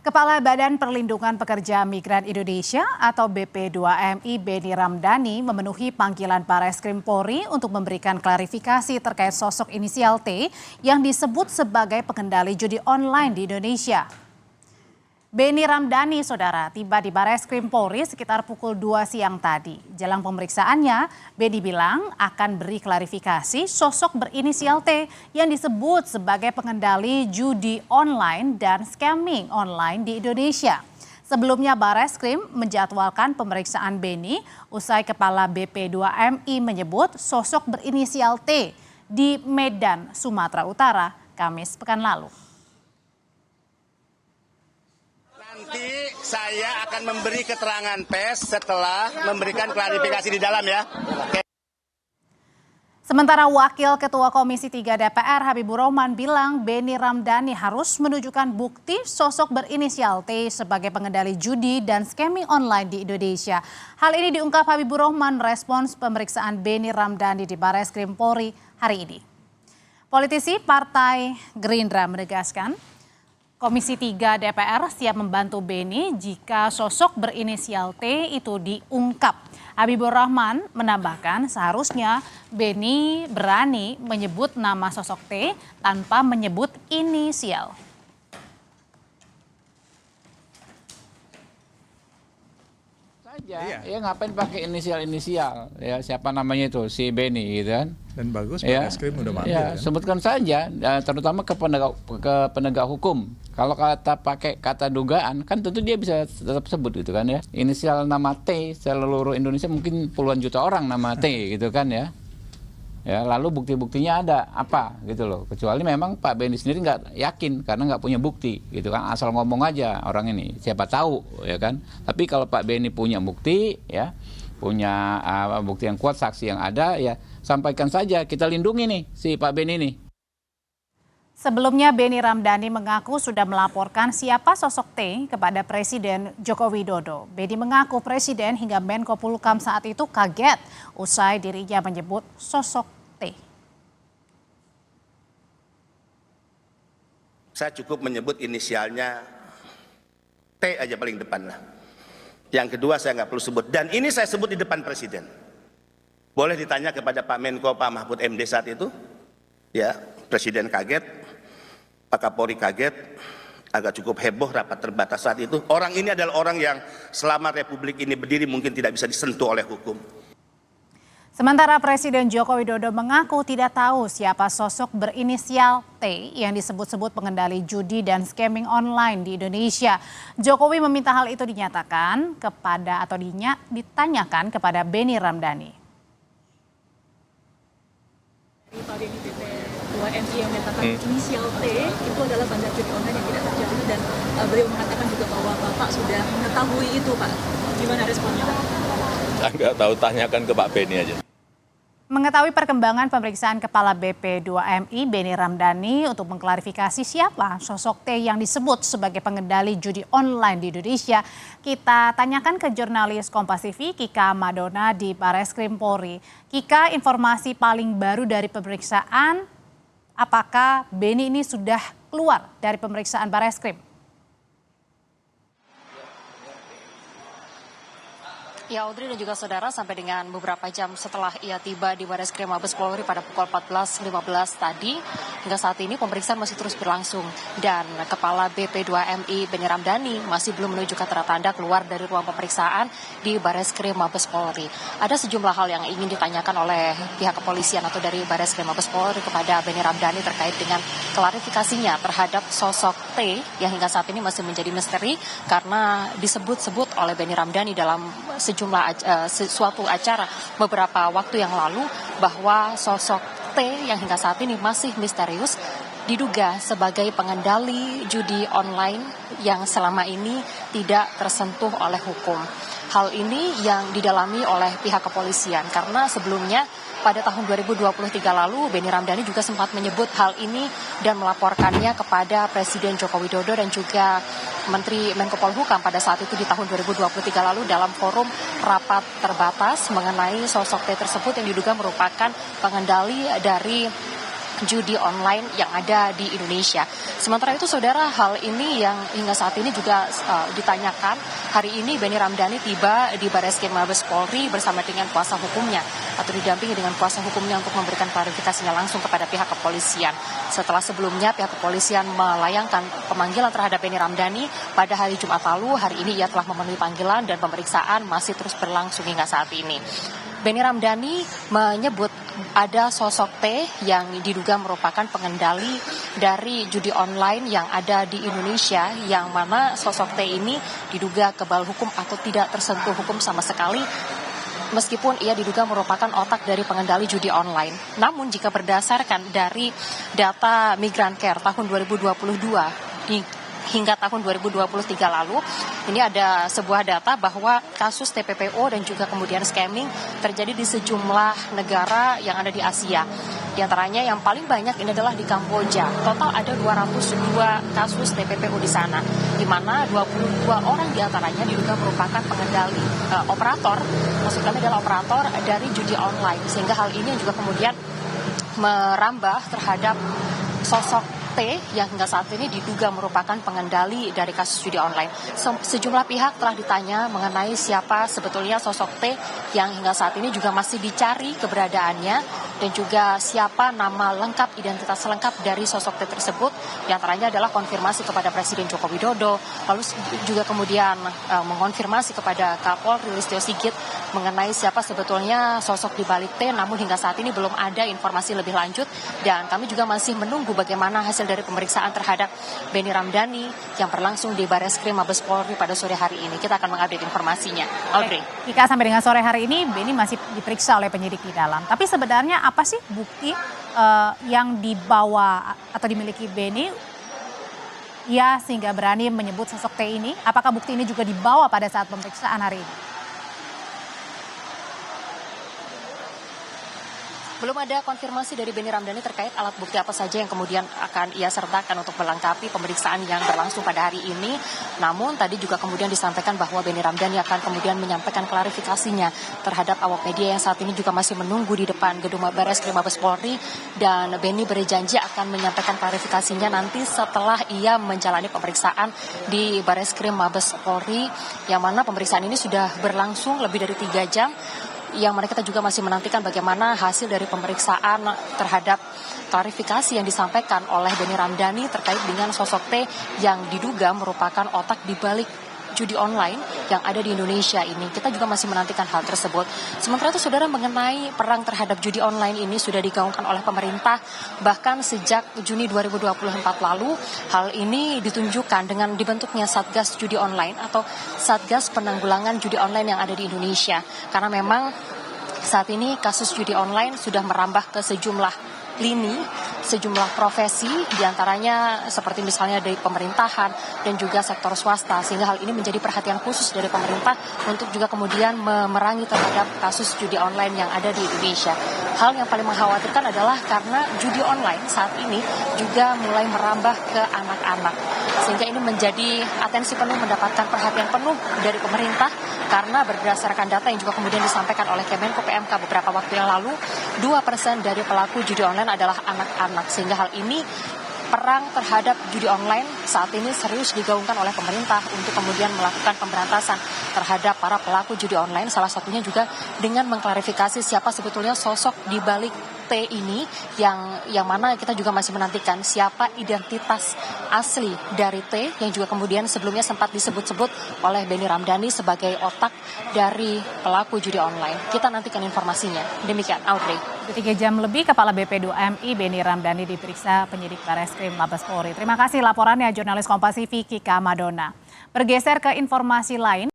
Kepala Badan Perlindungan Pekerja Migran Indonesia atau BP2MI Beni Ramdhani memenuhi panggilan Barreskrim Polri untuk memberikan klarifikasi terkait sosok inisial T yang disebut sebagai pengendali judi online di Indonesia. Beni Ramdhani, saudara, tiba di Barreskrim Polri sekitar pukul 2 siang tadi. Jelang pemeriksaannya, Beni bilang akan beri klarifikasi sosok berinisial T yang disebut sebagai pengendali judi online dan scamming online di Indonesia. Sebelumnya Barreskrim menjadwalkan pemeriksaan Beni usai Kepala BP2MI menyebut sosok berinisial T di Medan, Sumatera Utara, Kamis pekan lalu. Nanti saya akan memberi keterangan pers setelah memberikan klarifikasi di dalam ya. Sementara Wakil Ketua Komisi 3 DPR Habibur Rahman bilang Beni Ramdhani harus menunjukkan bukti sosok berinisial T sebagai pengendali judi dan scamming online di Indonesia. Hal ini diungkap Habibur Rahman respons pemeriksaan Beni Ramdhani di Barreskrim Polri hari ini. Politisi Partai Gerindra menegaskan Komisi 3 DPR siap membantu Beni jika sosok berinisial T itu diungkap. Habibur Rahman menambahkan seharusnya Beni berani menyebut nama sosok T tanpa menyebut inisial. Saja, ya ngapain pakai inisial ya, siapa namanya itu si Beni gitu kan. Dan bagus ya, Barreskrim udah manggil ya, kan? sebutkan saja terutama ke penegak hukum. Kalau pakai kata dugaan kan tentu dia bisa tetap sebut gitu kan ya. Inisial nama T seluruh Indonesia mungkin puluhan juta orang nama T gitu kan ya. Ya, lalu bukti-buktinya ada apa gitu loh. Kecuali memang Pak Beni sendiri nggak yakin karena nggak punya bukti gitu kan. Asal ngomong aja orang ini, siapa tahu ya kan. Tapi kalau Pak Beni punya bukti ya, punya bukti yang kuat, saksi yang ada ya, sampaikan saja, kita lindungi nih si Pak Beni ini. Sebelumnya Beni Ramdhani mengaku sudah melaporkan siapa sosok T kepada Presiden Joko Widodo. Beni mengaku Presiden hingga Menko Polhukam saat itu kaget usai dirinya menyebut sosok T. Saya cukup menyebut inisialnya T aja paling depan lah. Yang kedua saya nggak perlu sebut. Dan ini saya sebut di depan Presiden. Boleh ditanya kepada Pak Menko, Pak Mahfud MD saat itu. Ya, Presiden kaget, Pak Kapolri kaget, agak cukup heboh rapat terbatas saat itu. Orang ini adalah orang yang selama Republik ini berdiri mungkin tidak bisa disentuh oleh hukum. Sementara Presiden Joko Widodo mengaku tidak tahu siapa sosok berinisial T yang disebut-sebut pengendali judi dan scamming online di Indonesia. Jokowi meminta hal itu dinyatakan kepada atau ditanyakan kepada Beni Ramdhani. Pak Beni BP2MI yang menyatakan inisial T itu adalah bandar judi online yang tidak terjadi dan beliau mengatakan juga bahwa Bapak sudah mengetahui itu, Pak. Gimana responnya, Pak? Saya nggak tahu, tanyakan ke Pak Beni aja. Mengetahui perkembangan pemeriksaan Kepala BP2MI Beni Ramdhani untuk mengklarifikasi siapa sosok T yang disebut sebagai pengendali judi online di Indonesia, kita tanyakan ke jurnalis Kompas TV Kika Madona di Barreskrim Polri. Kika, informasi paling baru dari pemeriksaan, apakah Beni ini sudah keluar dari pemeriksaan Barreskrim? Ya, Audrey dan juga saudara, sampai dengan beberapa jam setelah ia tiba di Barreskrim Mabes Polri pada pukul 14.15 tadi, hingga saat ini pemeriksaan masih terus berlangsung dan Kepala BP2MI Beni Ramdhani masih belum menunjukkan tanda-tanda keluar dari ruang pemeriksaan di Barreskrim Mabes Polri. Ada sejumlah hal yang ingin ditanyakan oleh pihak kepolisian atau dari Barreskrim Mabes Polri kepada Beni Ramdhani terkait dengan klarifikasinya terhadap sosok T yang hingga saat ini masih menjadi misteri karena disebut-sebut oleh Beni Ramdhani dalam suatu acara beberapa waktu yang lalu bahwa sosok T yang hingga saat ini masih misterius diduga sebagai pengendali judi online yang selama ini tidak tersentuh oleh hukum. Hal ini yang didalami oleh pihak kepolisian karena sebelumnya pada tahun 2023 lalu Beni Ramdhani juga sempat menyebut hal ini dan melaporkannya kepada Presiden Joko Widodo dan juga Menteri Menko Polhukam pada saat itu di tahun 2023 lalu dalam forum rapat terbatas mengenai sosok T tersebut yang diduga merupakan pengendali dari judi online yang ada di Indonesia. Sementara itu saudara, hal ini yang hingga saat ini juga ditanyakan. Hari ini Benny Ramdhani tiba di Barreskrim Mabes Polri bersama dengan kuasa hukumnya atau didampingi dengan kuasa hukumnya untuk memberikan klarifikasinya langsung kepada pihak kepolisian. Setelah sebelumnya pihak kepolisian melayangkan pemanggilan terhadap Benny Ramdhani pada hari Jumat lalu, hari ini ia telah memenuhi panggilan dan pemeriksaan masih terus berlangsung hingga saat ini. Benny Ramdhani menyebut ada sosok T yang diduga merupakan pengendali dari judi online yang ada di Indonesia, yang mana sosok T ini diduga kebal hukum atau tidak tersentuh hukum sama sekali, meskipun ia diduga merupakan otak dari pengendali judi online. Namun jika berdasarkan dari data Migrancare tahun 2022 hingga tahun 2023 lalu, ini ada sebuah data bahwa kasus TPPO dan juga kemudian scamming terjadi di sejumlah negara yang ada di Asia. Di antaranya yang paling banyak ini adalah di Kamboja. Total ada 202 kasus TPPO di sana, di mana 22 orang di antaranya diduga merupakan pengendali operator, maksud kami adalah operator dari judi online. Sehingga hal ini juga kemudian merambah terhadap sosok T yang hingga saat ini diduga merupakan pengendali dari kasus judi online. Sejumlah pihak telah ditanya mengenai siapa sebetulnya sosok T yang hingga saat ini juga masih dicari keberadaannya, dan juga siapa nama lengkap, identitas lengkap dari sosok T tersebut. Di antaranya adalah konfirmasi kepada Presiden Joko Widodo, lalu juga kemudian mengonfirmasi kepada Kapolri Listio Sigit mengenai siapa sebetulnya sosok di balik T, namun hingga saat ini belum ada informasi lebih lanjut, dan kami juga masih menunggu bagaimana hasil dari pemeriksaan terhadap Benny Ramdhani yang berlangsung di Barreskrim Mabes Polri pada sore hari ini. Kita akan mengupdate informasinya. Audrey. Jika sampai dengan sore hari ini Benny masih diperiksa oleh penyidik di dalam. Tapi sebenarnya apa sih bukti yang dibawa atau dimiliki Benny ya sehingga berani menyebut sosok T ini? Apakah bukti ini juga dibawa pada saat pemeriksaan hari ini? Belum ada konfirmasi dari Benny Ramdhani terkait alat bukti apa saja yang kemudian akan ia sertakan untuk melengkapi pemeriksaan yang berlangsung pada hari ini. Namun tadi juga kemudian disampaikan bahwa Benny Ramdhani akan kemudian menyampaikan klarifikasinya terhadap awak media yang saat ini juga masih menunggu di depan gedung Barreskrim Mabes Polri, dan Benny berjanji akan menyampaikan klarifikasinya nanti setelah ia menjalani pemeriksaan di Barreskrim Mabes Polri, yang mana pemeriksaan ini sudah berlangsung lebih dari 3 jam. Yang mana kita juga masih menantikan bagaimana hasil dari pemeriksaan terhadap klarifikasi yang disampaikan oleh Benny Ramdhani terkait dengan sosok T yang diduga merupakan otak di balik judi online yang ada di Indonesia ini. Kita juga masih menantikan hal tersebut. Sementara itu saudara, mengenai perang terhadap judi online ini sudah digaungkan oleh pemerintah bahkan sejak Juni 2024 lalu. Hal ini ditunjukkan dengan dibentuknya Satgas Judi Online atau Satgas Penanggulangan Judi Online yang ada di Indonesia. Karena memang saat ini kasus judi online sudah merambah ke sejumlah lini, sejumlah profesi, diantaranya seperti misalnya dari pemerintahan dan juga sektor swasta, sehingga hal ini menjadi perhatian khusus dari pemerintah untuk juga kemudian memerangi terhadap kasus judi online yang ada di Indonesia. Hal yang paling mengkhawatirkan adalah karena judi online saat ini juga mulai merambah ke anak-anak, sehingga ini menjadi atensi penuh, mendapatkan perhatian penuh dari pemerintah, karena berdasarkan data yang juga kemudian disampaikan oleh Kemenko PMK beberapa waktu yang lalu, 2% dari pelaku judi online adalah anak-anak, sehingga hal ini perang terhadap judi online saat ini serius digaungkan oleh pemerintah untuk kemudian melakukan pemberantasan terhadap para pelaku judi online, salah satunya juga dengan mengklarifikasi siapa sebetulnya sosok di balik T ini, yang mana kita juga masih menantikan siapa identitas asli dari T yang juga kemudian sebelumnya sempat disebut-sebut oleh Benny Ramdhani sebagai otak dari pelaku judi online. Kita nantikan informasinya. Demikian, Audrey. 3 jam lebih, Kepala BP2MI Benny Ramdhani diperiksa penyidik Barreskrim Mabes Polri. Terima kasih laporannya jurnalis Kompas TV Kika Madona. Bergeser ke informasi lain.